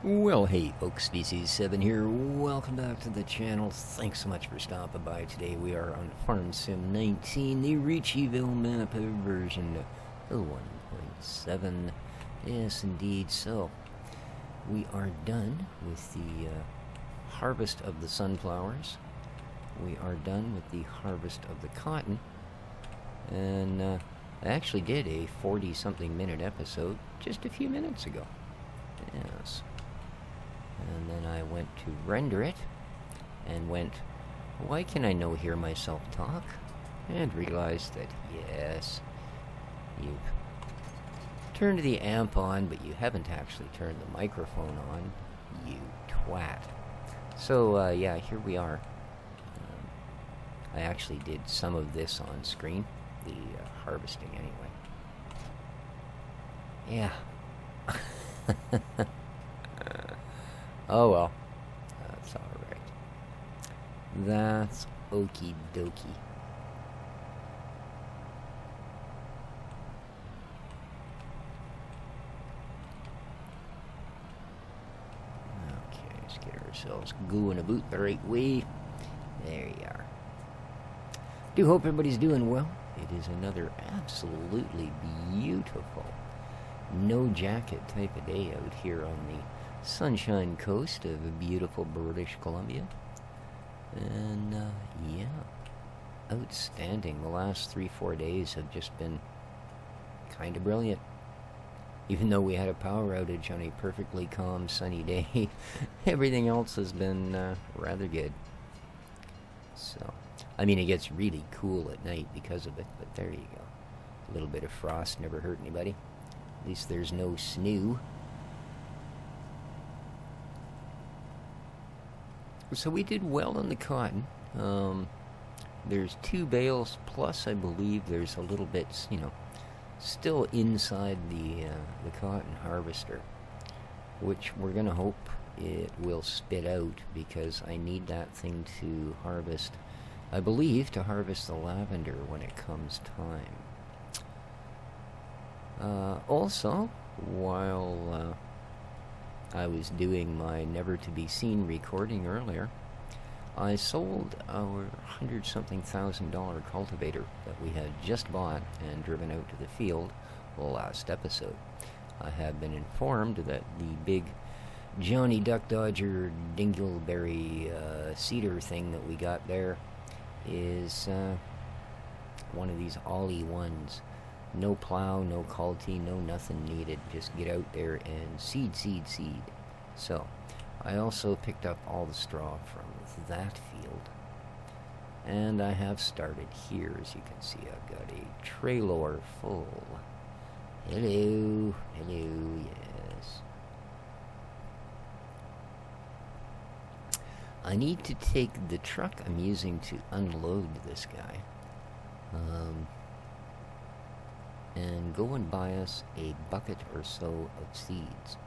Well, hey folks, DC7 here. Welcome back to the channel. Thanks so much for stopping by today. We are on Farm Sim 19, the Ricciville map version 1.7. Yes, indeed. So, we are done with the harvest of the sunflowers. We are done with the harvest of the cotton. And I actually did a 40-something minute episode just a few minutes ago. Yes. And then I went to render it, and went, why can I no hear myself talk? And realized that, yes, you've turned the amp on, but you haven't actually turned the microphone on, you twat. So, yeah, here we are. I actually did some of this on screen, the harvesting anyway. Yeah. Oh well, that's alright. That's okie dokie. Okay, let's get ourselves going about the right way. There you are. Do hope everybody's doing well. It is another absolutely beautiful, no jacket type of day out here on the Sunshine Coast of beautiful British Columbia. And, yeah, outstanding. The last 3-4 days have just been kind of brilliant. Even though we had a power outage on a perfectly calm, sunny day, everything else has been rather good. So, I mean, it gets really cool at night because of it, but there you go. A little bit of frost never hurt anybody. At least there's no snow. So we did well on the cotton. There's 2 bales, plus I believe there's a little bit, you know, still inside the cotton harvester, which we're going to hope it will spit out, because I need that thing to harvest, I believe, to harvest the lavender when it comes time. Also, while I was doing my never-to-be-seen recording earlier, I sold our $100-something-thousand cultivator that we had just bought and driven out to the field the last episode. I have been informed that the big Johnny Duck Dodger Dingleberry cedar thing that we got there is one of these Ollie ones. No plow, no culti, no nothing needed. Just get out there and seed. So, I also picked up all the straw from that field. And I have started here. As you can see, I've got a trailer full. Hello, yes. I need to take the truck I'm using to unload this guy. And go and buy us a bucket or so of seeds.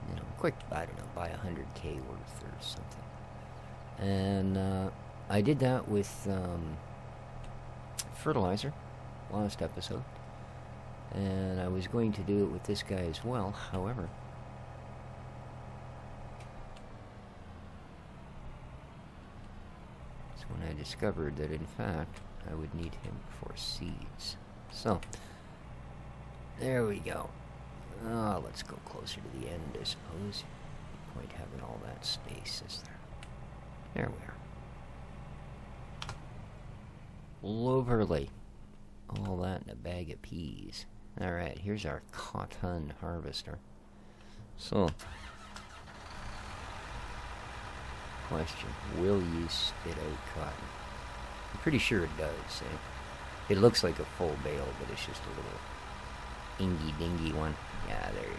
You know, quick, I don't know, buy 100K worth or something. And I did that with fertilizer last episode. And I was going to do it with this guy as well. However, it's when I discovered that, in fact, I would need him for seeds. So, there we go. Let's go closer to the end, I suppose. No point having all that space, is there? There we are. Lovely. All that in a bag of peas. Alright, here's our cotton harvester. So, question, will you spit out cotton? I'm pretty sure it does, eh? It looks like a full bale, but it's just a little ingy-dingy one. Yeah, there you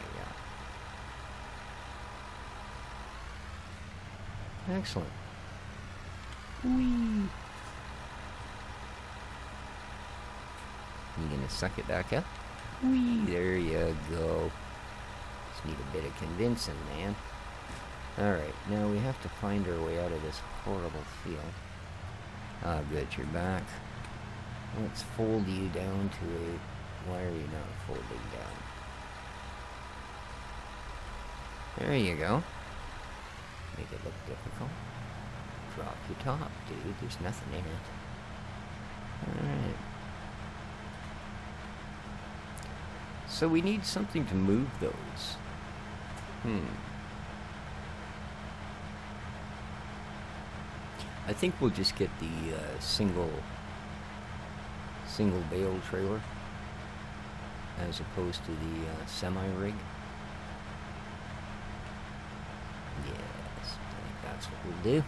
go. Excellent. Whee! You gonna suck it back up? Whee! There you go. Just need a bit of convincing, man. Alright, now we have to find our way out of this horrible field. Ah, good, you're back. Let's fold you down to a... Why are you not folding down? There you go. Make it look difficult. Drop your top, dude. There's nothing in it. Alright. So we need something to move those. I think we'll just get the single bale trailer as opposed to the semi-rig. Yes, I think that's what we'll do.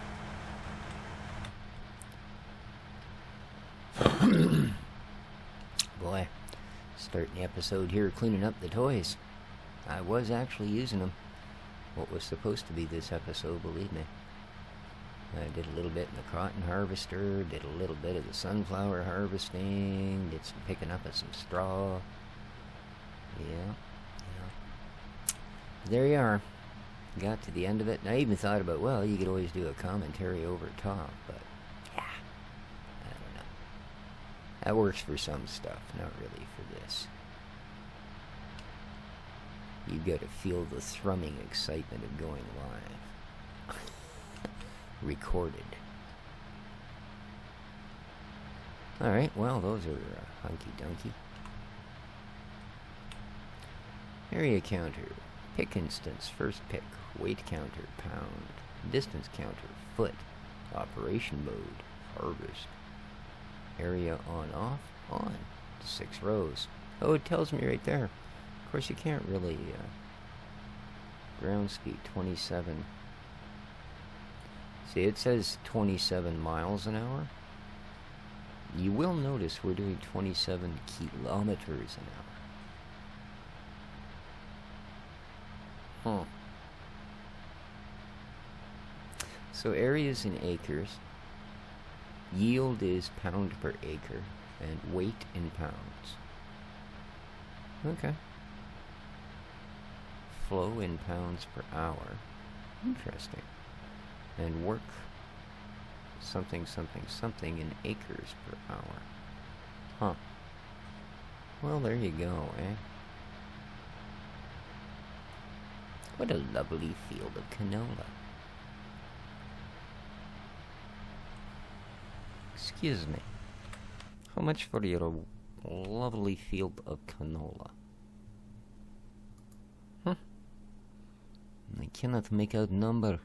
Boy, starting the episode here cleaning up the toys. I was actually using them. What was supposed to be this episode, believe me. I did a little bit in the cotton harvester, did a little bit of the sunflower harvesting, did some picking up of some straw. Yeah. There you are. Got to the end of it, and I even thought about, well, you could always do a commentary over top, but yeah, I don't know. That works for some stuff, not really for this. You got to feel the thrumming excitement of going live. Recorded. Alright, well, those are hunky-dunky. Area counter. Pick instance, first pick. Weight counter, pound. Distance counter, foot. Operation mode, harvest. Area on, off, on. 6 rows. Oh, it tells me right there. Of course, you can't really... ground speed, 27. See, it says 27 miles an hour. You will notice we're doing 27 kilometers an hour. So areas in acres. Yield is pound per acre. And weight in pounds. Okay. Flow in pounds per hour. Interesting. And work something in acres per hour. Huh. Well, there you go, eh? What a lovely field of canola. Excuse me. How much for your lovely field of canola? I cannot make out number.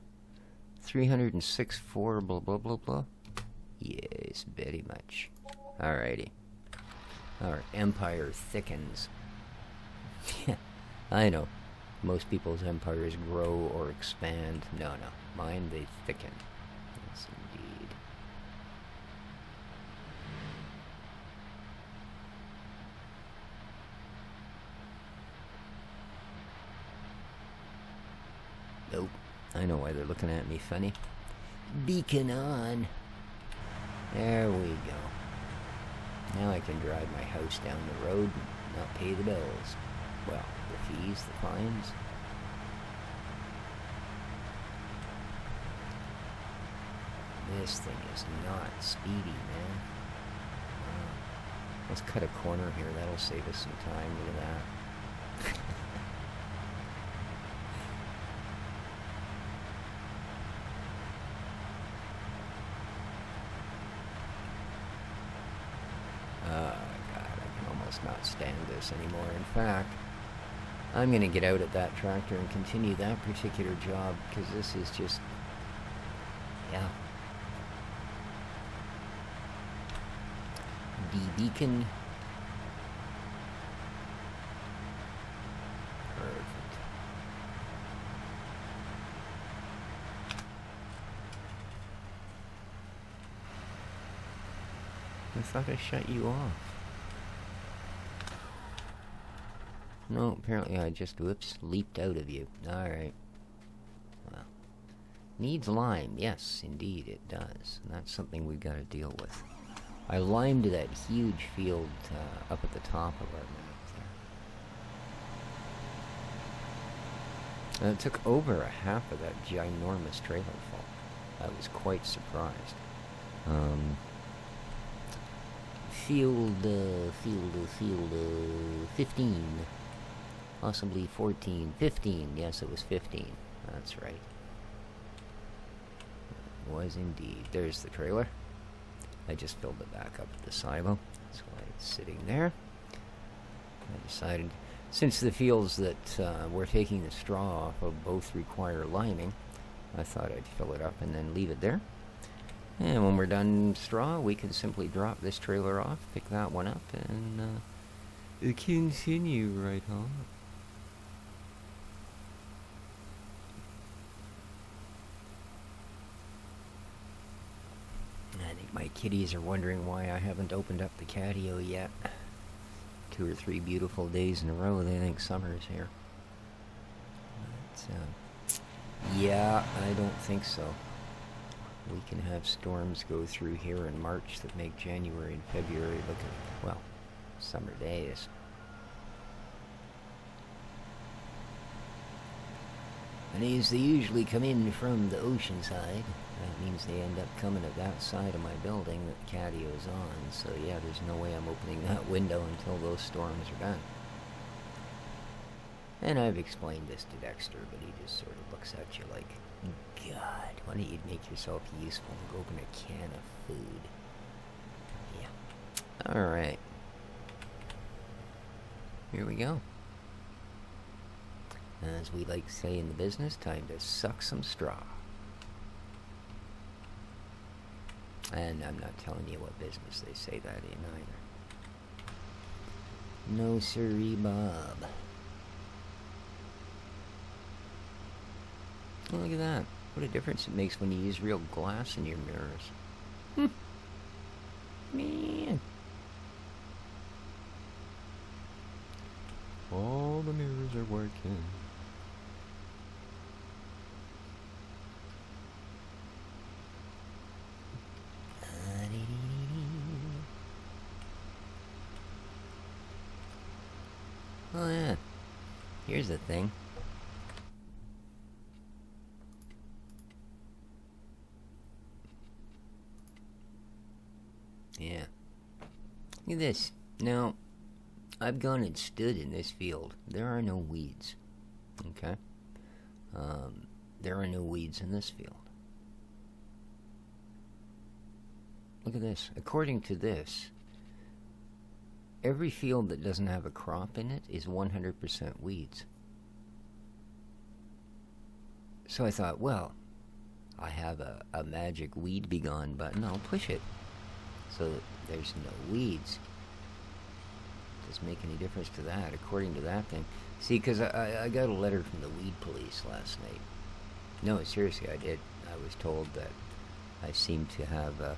306.4 blah blah blah blah. Yes, very much. Alrighty. Our empire thickens. I know. Most people's empires grow or expand. No. Mine, they thicken. Yes, indeed. Nope. I know why they're looking at me funny. Beacon on. There we go. Now I can drive my house down the road and not pay the bills. Well, the fees, the fines. This thing is not speedy, man. Wow. Let's cut a corner here. That'll save us some time. Look at that. Not stand this anymore. In fact, I'm going to get out at that tractor and continue that particular job because this is just, yeah. The beacon. Perfect. I thought I shut you off. No, apparently I just, whoops, leaped out of you. Alright. Well. Needs lime. Yes, indeed it does. And that's something we've got to deal with. I limed that huge field up at the top of our map there. And it took over a half of that ginormous trailer full. I was quite surprised. Field 15. Possibly 14, 15. Yes, it was 15. That's right. It was indeed. There's the trailer. I just filled it back up at the silo. That's why it's sitting there. I decided, since the fields that we're taking the straw off of both require lining, I thought I'd fill it up and then leave it there. And when we're done straw, we can simply drop this trailer off, pick that one up, and continue right on. I think my kitties are wondering why I haven't opened up the catio yet. 2 or 3 beautiful days in a row, they think summer's here. But, yeah, I don't think so. We can have storms go through here in March that make January and February look at, well, summer days. And as they usually come in from the ocean side, that means they end up coming at that side of my building that the catio's on. So yeah, there's no way I'm opening that window until those storms are done. And I've explained this to Dexter, but he just sort of looks at you like, God, why don't you make yourself useful and go open a can of food? Yeah. Alright. Here we go. As we like to say in the business, time to suck some straw. And I'm not telling you what business they say that in either. No siree, Bob. Oh, look at that. What a difference it makes when you use real glass in your mirrors. Man. All the mirrors are working. Oh yeah, here's the thing. Yeah. Look at this. Now, I've gone and stood in this field. There are no weeds. Okay? There are no weeds in this field. Look at this. According to this, every field that doesn't have a crop in it is 100% weeds. So I thought, well, I have a magic weed be gone button. I'll push it so that there's no weeds. Doesn't make any difference to that, according to that thing. See, because I got a letter from the weed police last night. No, seriously, I did. I was told that I seem to have a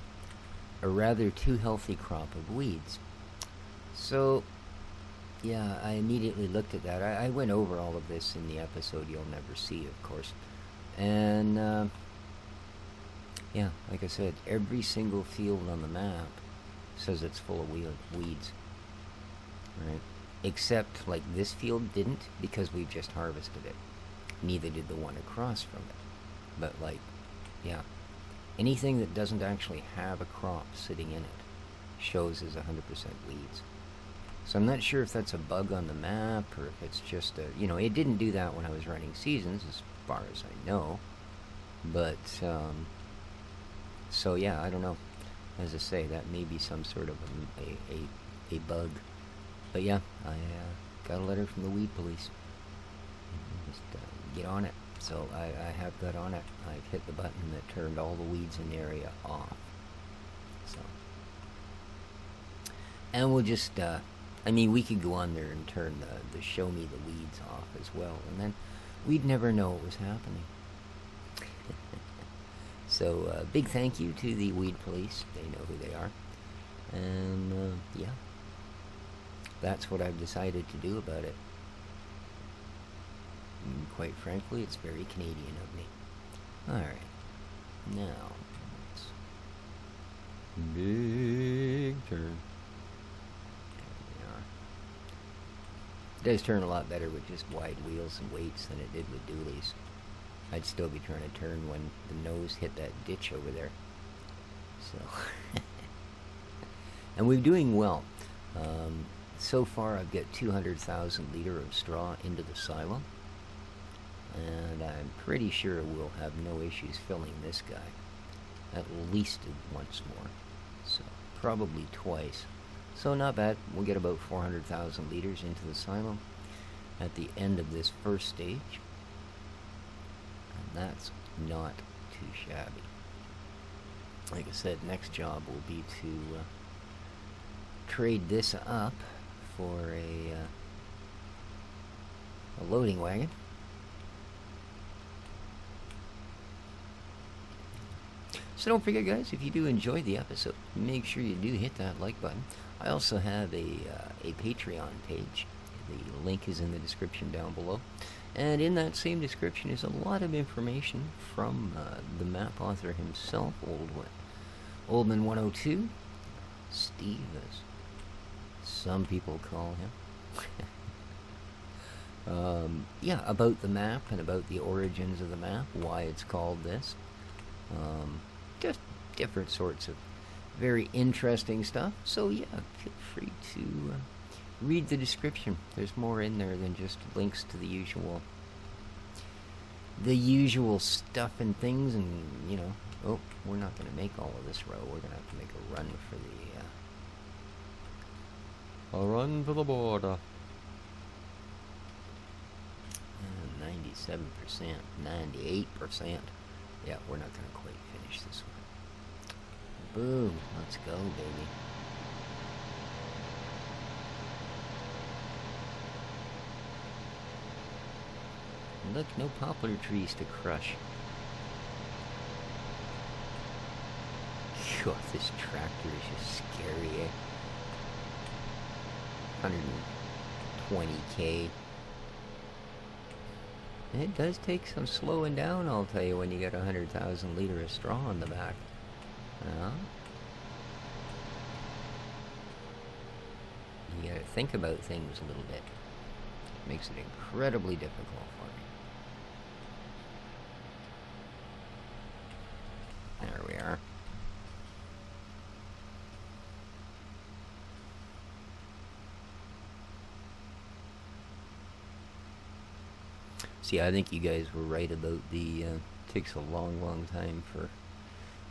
rather too healthy crop of weeds. So, yeah, I immediately looked at that. I went over all of this in the episode you'll never see, of course. And, yeah, like I said, every single field on the map says it's full of weeds. Right? Except, like, this field didn't, because we just harvested it. Neither did the one across from it. But, like, yeah, anything that doesn't actually have a crop sitting in it shows as 100% weeds. So I'm not sure if that's a bug on the map, or if it's just a, you know, it didn't do that when I was running seasons, as far as I know. But, so yeah, I don't know. As I say, that may be some sort of a bug. But yeah, I got a letter from the weed police. Just get on it. So I have got on it. I've hit the button that turned all the weeds in the area off. So, and we'll just, I mean, we could go on there and turn the show me the weeds off as well, and then we'd never know what was happening. So, big thank you to the weed police. They know who they are. And, yeah. That's what I've decided to do about it. And quite frankly, it's very Canadian of me. Alright. Now, let's... Big turn. There we are. It does turn a lot better with just wide wheels and weights than it did with dualies. I'd still be trying to turn when the nose hit that ditch over there. So... And we're doing well. So far I've got 200,000 liter of straw into the silo, and I'm pretty sure we'll have no issues filling this guy at least once more, so probably twice. So not bad. We'll get about 400,000 liters into the silo at the end of this first stage, and that's not too shabby. Like I said, next job will be to trade this up for a loading wagon. So don't forget, guys, if you do enjoy the episode, make sure you do hit that like button. I also have a Patreon page. The link is in the description down below. And in that same description is a lot of information from the map author himself, Oldman 102, Steve, as some people call him. Yeah, about the map and about the origins of the map, why it's called this. Just different sorts of very interesting stuff. So yeah, feel free to read the description. There's more in there than just links to the usual stuff and things, and you know. Oh, we're not going to make all of this row. We're going to have to make a run for the... a run for the border. 97%, 98%. Yeah, we're not going to quite finish this one. Boom. Let's go, baby. Look, no poplar trees to crush. God, this tractor is just scary, eh? 120k. It does take some slowing down, I'll tell you, when you get 100,000 liter of straw on the back. You gotta think about things a little bit. It makes it incredibly difficult for me. There we are. See, I think you guys were right about the, takes a long time for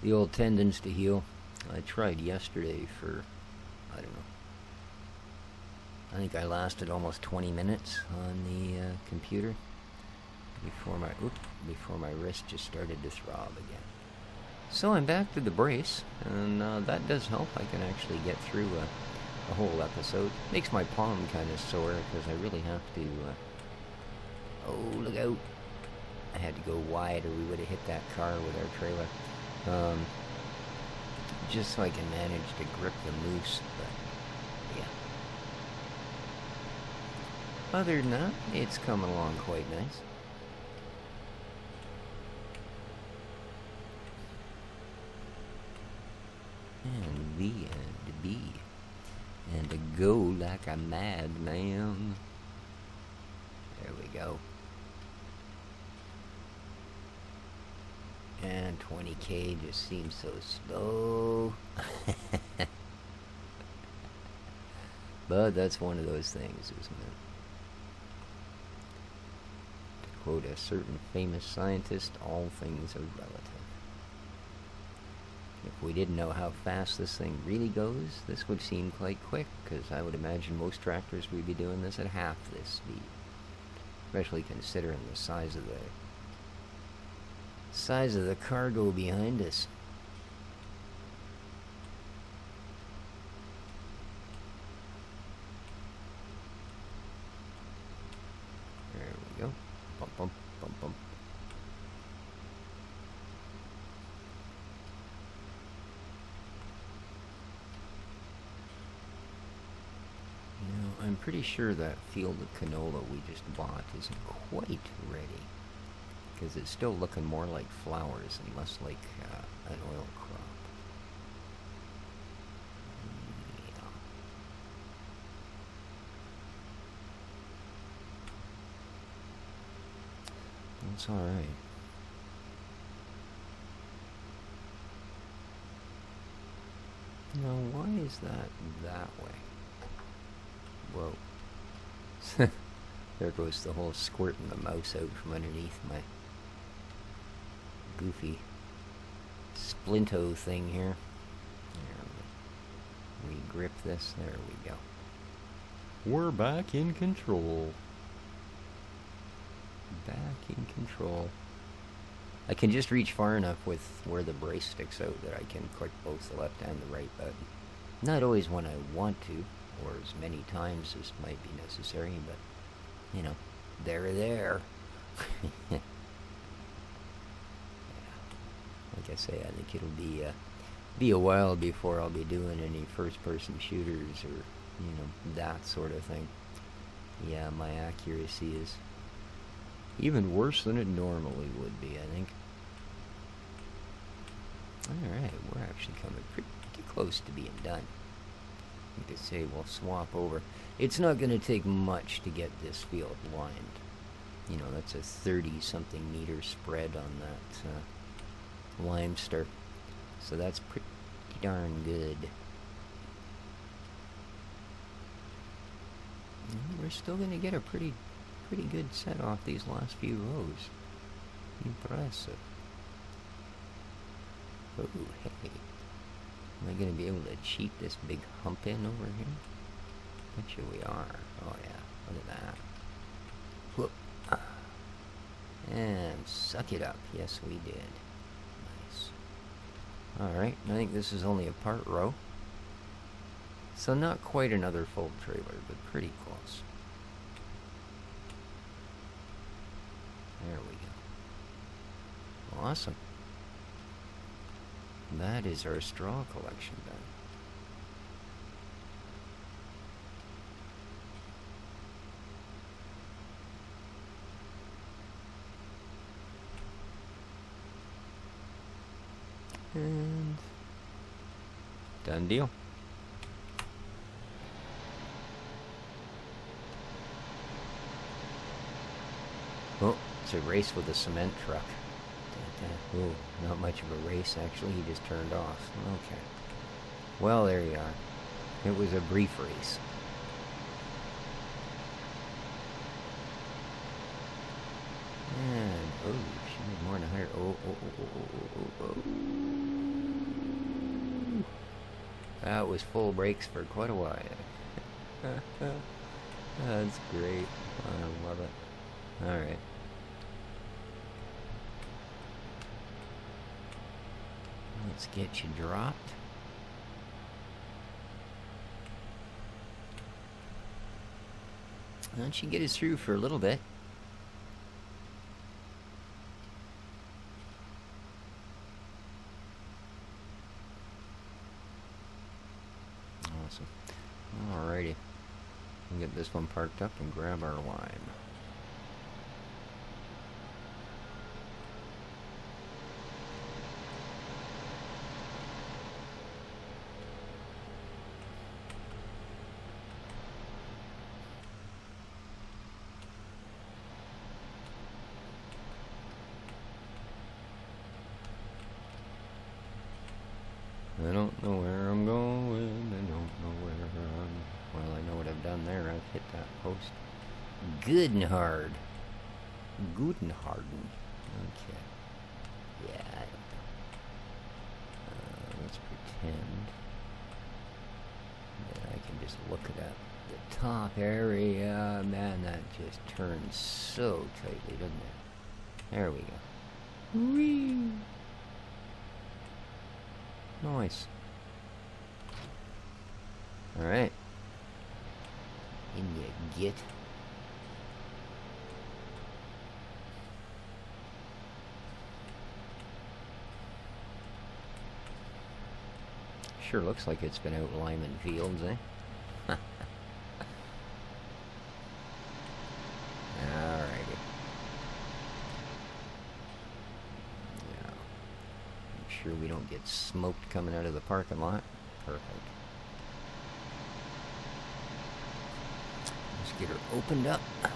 the old tendons to heal. I tried yesterday for, I don't know, I think I lasted almost 20 minutes on the computer before my wrist just started to throb again. So I'm back to the brace, and that does help. I can actually get through a whole episode. Makes my palm kind of sore because I really have to... oh, look out. I had to go wide or we would have hit that car with our trailer. Just so I can manage to grip the moose, but yeah. Other than that, it's coming along quite nice. And B and B. And to go like a madman. There we go. And 20k just seems so slow. But that's one of those things, isn't it? To quote a certain famous scientist, all things are relative. If we didn't know how fast this thing really goes, this would seem quite quick, because I would imagine most tractors would be doing this at half this speed. Especially considering the size of the cargo behind us. There we go. Bump, bump, bump, bump. Now, I'm pretty sure that field of canola we just bought isn't quite ready. Because it's still looking more like flowers and less like an oil crop. Yeah. That's alright. Now, why is that way? Whoa. There goes the whole squirting the mouse out from underneath my goofy splinto thing here. There, re-grip this. There we go. We're back in control. Back in control. I can just reach far enough with where the brace sticks out that I can click both the left and the right button. Not always when I want to, or as many times as might be necessary, but, you know, they're there. Yeah. Like I say, I think it'll be a while before I'll be doing any first-person shooters or, you know, that sort of thing. Yeah, my accuracy is even worse than it normally would be, I think. Alright, we're actually coming pretty close to being done. You could say we'll swap over. It's not going to take much to get this field lined. You know, that's a 30-something meter spread on that limester. So that's pretty darn good. And we're still going to get a pretty good set off these last few rows. Impressive. Oh, hey. Am I going to be able to cheat this big hump in over here? Bet you we are. Oh, yeah. Look at that. Whoop. And suck it up. Yes, we did. Nice. Alright, I think this is only a part row. So not quite another full trailer, but pretty close. There we go. Awesome. That is our straw collection done. And done deal. Oh, it's a race with a cement truck. Oh, not much of a race, actually. He just turned off. Okay. Well, there you are. It was a brief race. And, oh, she made more than 100. Oh. That was full brakes for quite a while. That's great. I love it. Alright. Let's get you dropped. That should get us through for a little bit. Awesome. Alrighty. We'll get this one parked up and grab our lime. I don't know where I'm going, I don't know where I'm... Well, I know what I've done there. I've hit that post good and hard. Good and harden. Okay. Yeah, I don't know. Let's pretend that I can just look at the top area. Man, that just turns so tightly, doesn't it? There we go. Whee! Nice. Alright. In you get. Sure looks like it's been out liming fields, eh? Alrighty. Sure we don't get smoked coming out of the parking lot. Perfect. Let's get her opened up. Cut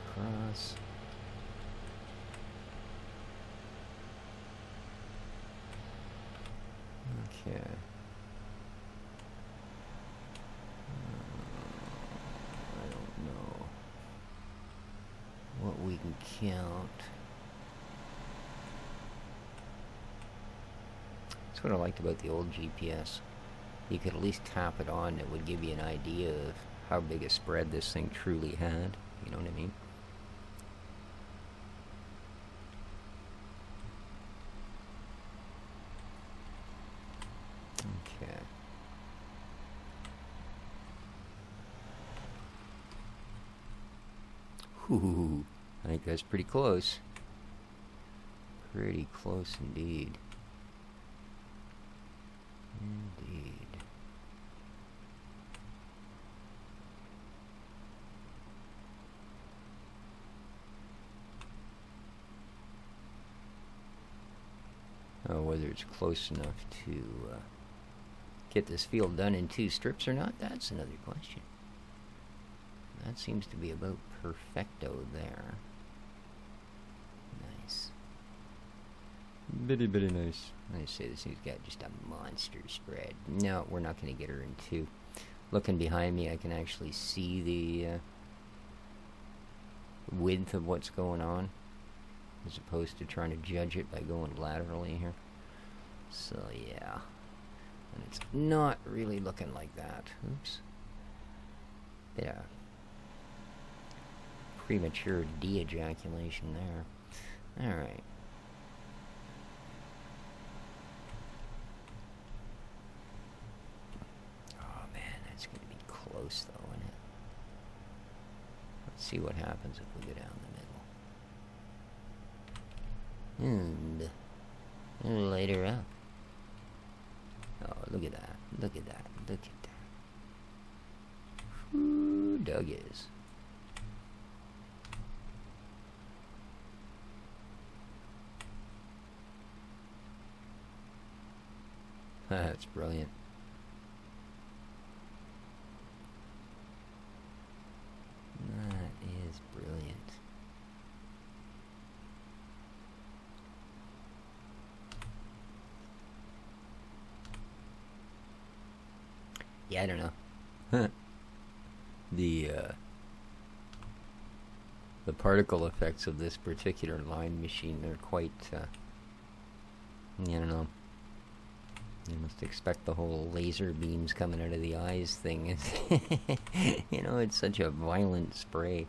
across. Okay. out. That's what I liked about the old GPS. You could at least tap it on, it would give you an idea of how big a spread this thing truly had. You know what I mean? Okay. Ooh, I think that's pretty close. Pretty close indeed. Indeed. Oh, whether it's close enough to get this field done in 2 strips or not, that's another question. That seems to be about perfecto there. Nice. Bitty nice. I say this thing's got just a monster spread. No, we're not going to get her in 2. Looking behind me, I can actually see the width of what's going on, as opposed to trying to judge it by going laterally here. So yeah, and it's not really looking like that. Oops. Yeah. Premature de-ejaculation there. Alright. Oh man, that's going to be close though, isn't it? Let's see what happens if we go down the middle. And light her up. Oh, look at that. Look at that. Look at that. Ooh, Doug is. That's brilliant. That is brilliant. Yeah, I don't know. The particle effects of this particular line machine, they're quite, I don't know. You must expect the whole laser beams coming out of the eyes thing. You know, it's such a violent spray.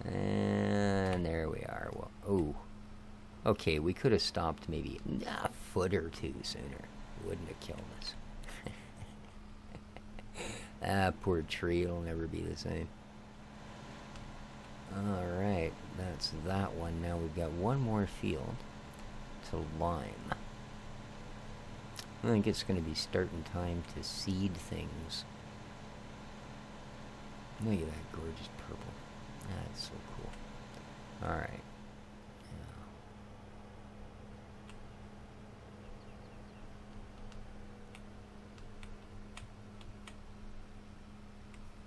And there we are. Well, oh. Okay, we could have stopped maybe a foot or 2 sooner. Wouldn't have killed us. Ah, poor tree, it'll never be the same. Alright, that's that one. Now we've got one more field to lime. I think it's going to be starting time to seed things. Look at that gorgeous purple. That's so cool. Alright.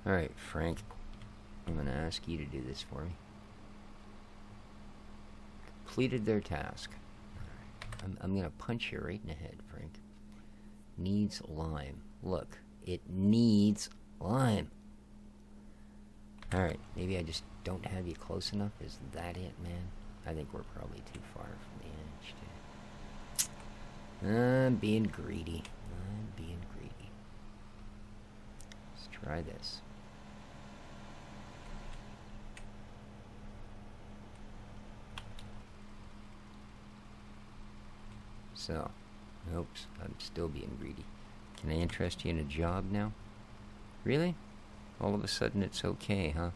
Alright, Frank. I'm going to ask you to do this for me. Completed their task. Alright. I'm going to punch you right in the head, Frank. Needs lime. Look, it needs lime. Alright, maybe I just don't have you close enough. Is that it, man? I think we're probably too far from the edge. I'm being greedy. I'm being greedy. Let's try this. So, oops, I'm still being greedy. Can I interest you in a job now? Really? All of a sudden it's okay, huh?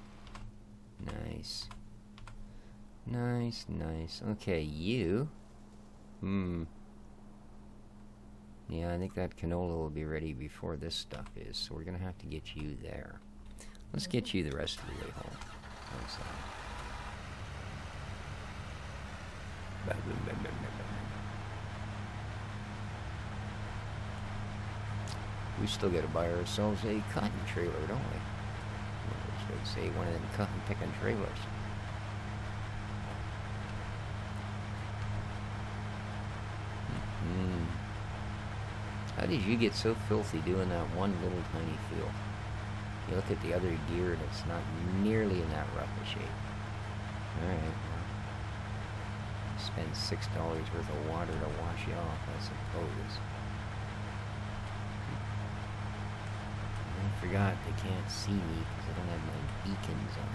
Nice. Nice, nice. Okay, you. Yeah, I think that canola will be ready before this stuff is, so we're gonna have to get you there. Let's get you the rest of the way home. How's that? We still got to buy ourselves a cotton trailer, don't we? Or should I say one of them cotton picking trailers. How did you get so filthy doing that one little tiny field? You look at the other gear and it's not nearly in that rough a shape. Alright, well, Spend $6 worth of water to wash you off, I suppose. I forgot they can't see me because I don't have my beacons on.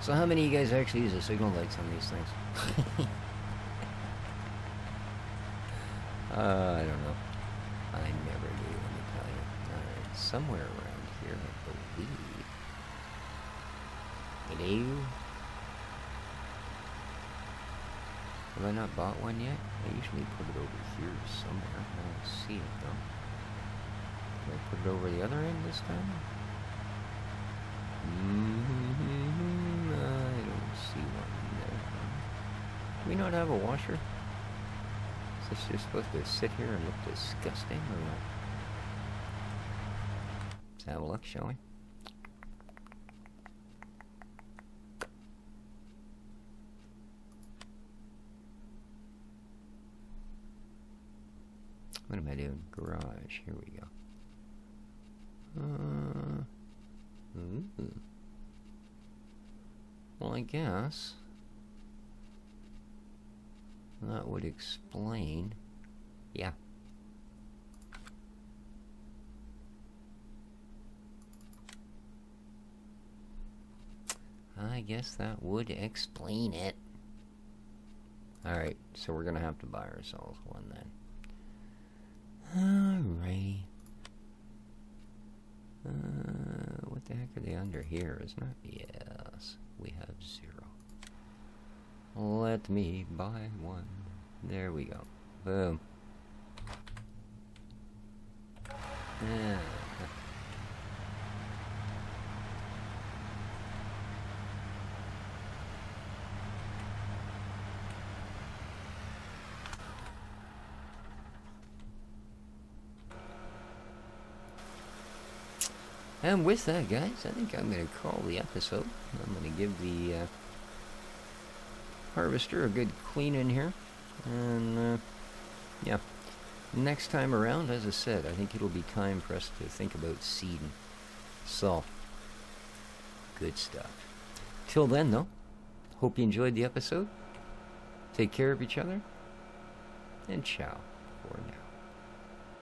So how many of you guys actually use the signal lights on these things? I don't know. I never do, let me tell you. Alright, somewhere around here, I believe. Hello? Have I not bought one yet? I usually put it over here somewhere. I don't see it though. Did I put it over the other end this time? I don't see one there. Do we not have a washer? Is this just supposed to sit here and look disgusting or what? Let's have a look, shall we? What am I doing? Garage. Here we go. Well, I guess that would explain. Yeah. I guess that would explain it. Alright, so we're gonna have to buy ourselves one then. Alrighty. What the heck are they under here, isn't it? Yes, we have 0. Let me buy one. There we go. Boom. Yeah. And with that, guys, I think I'm going to call the episode. I'm going to give the harvester a good clean in here. And, yeah. Next time around, as I said, I think it'll be time for us to think about seeding. So, good stuff. Till then, though, hope you enjoyed the episode. Take care of each other. And ciao for now.